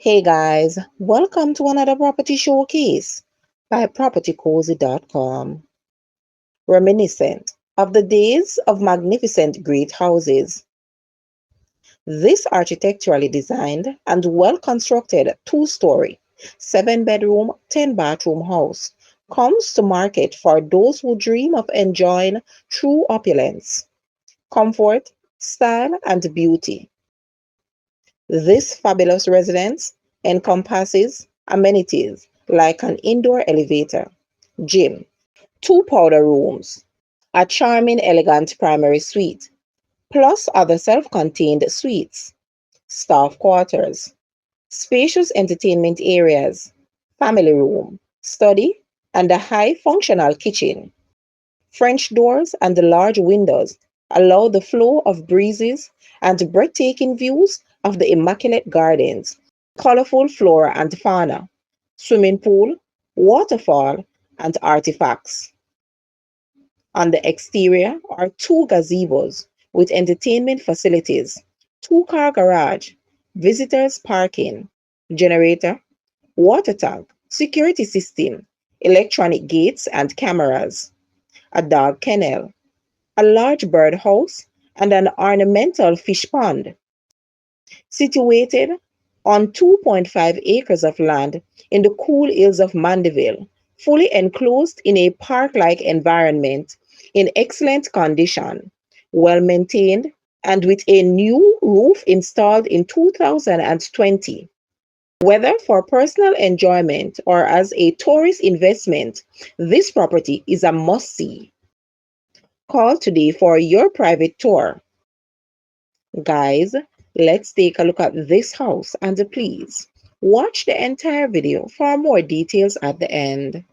Hey guys, welcome to another property showcase by propertycozy.com. Reminiscent of the days of magnificent great houses. This architecturally designed and well constructed two-story, 7-bedroom, 10-bathroom house comes to market for those who dream of enjoying true opulence, comfort, style, and beauty. This fabulous residence encompasses amenities like an indoor elevator, gym, two powder rooms, a charming, elegant primary suite, plus other self contained suites, staff quarters, spacious entertainment areas, family room, study, and a high functional kitchen. French doors and large windows allow the flow of breezes and breathtaking views of the immaculate gardens, colorful flora and fauna, swimming pool, waterfall, and artifacts. On the exterior are two gazebos with entertainment facilities, two-car garage, visitors parking, generator, water tank, security system, electronic gates and cameras, a dog kennel, a large birdhouse, and an ornamental fish pond. Situated on 2.5 acres of land in the cool hills of Mandeville, fully enclosed in a park-like environment in excellent condition, well maintained, and with a new roof installed in 2020. Whether for personal enjoyment or as a tourist investment, this property is a must-see. Call today for your private tour. Guys, let's take a look at this house and please watch the entire video for more details at the end.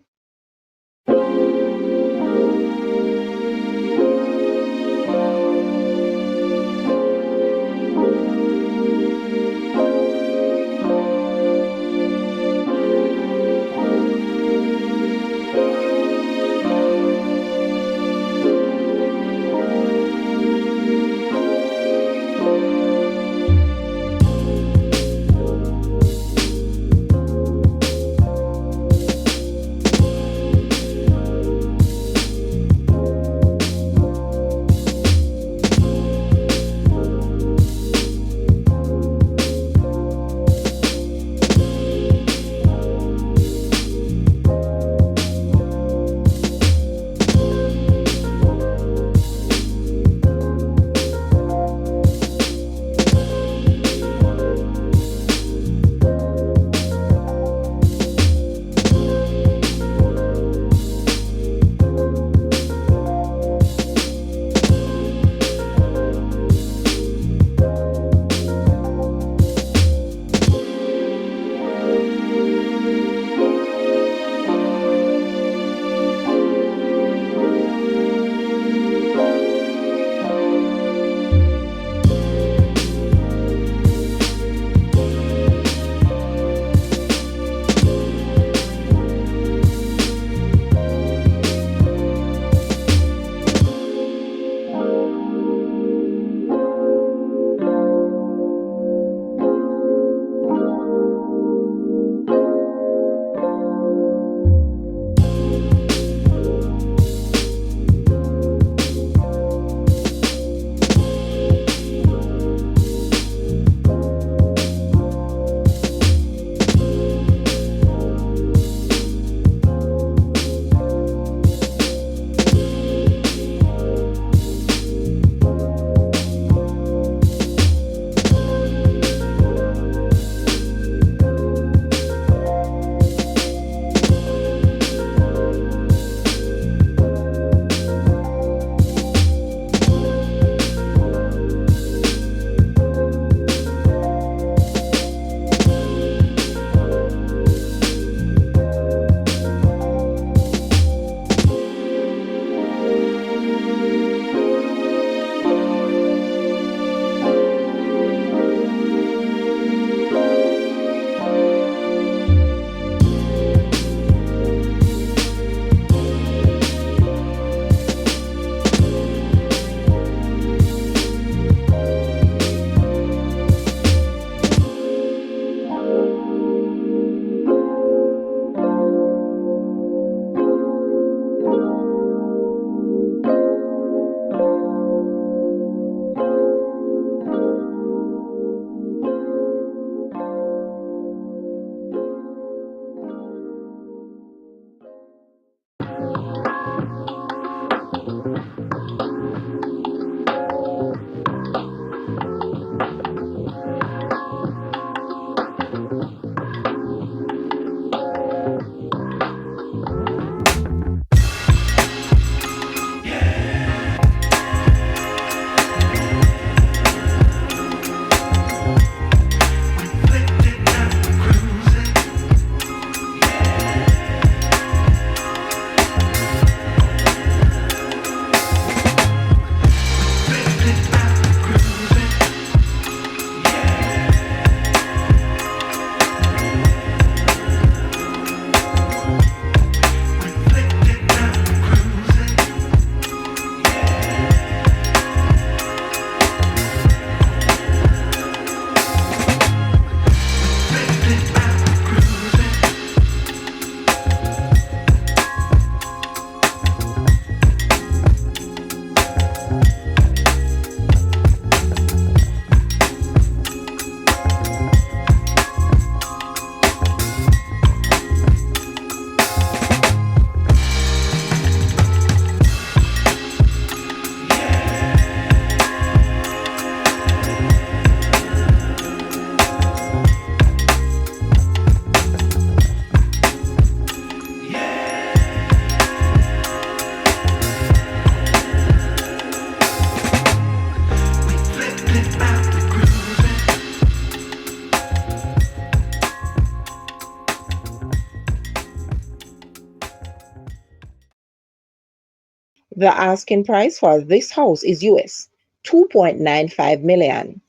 The asking price for this house is US 2.95 million,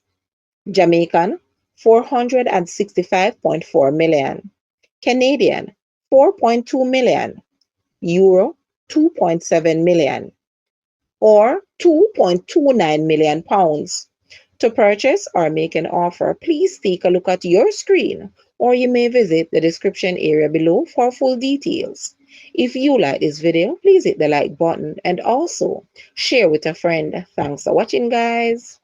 Jamaican 465.4 million, Canadian 4.2 million, Euro 2.7 million, or 2.29 million pounds. To purchase or make an offer, please take a look at your screen or you may visit the description area below for full details. If you like this video, please hit the like button and also share with a friend. Thanks for watching, guys.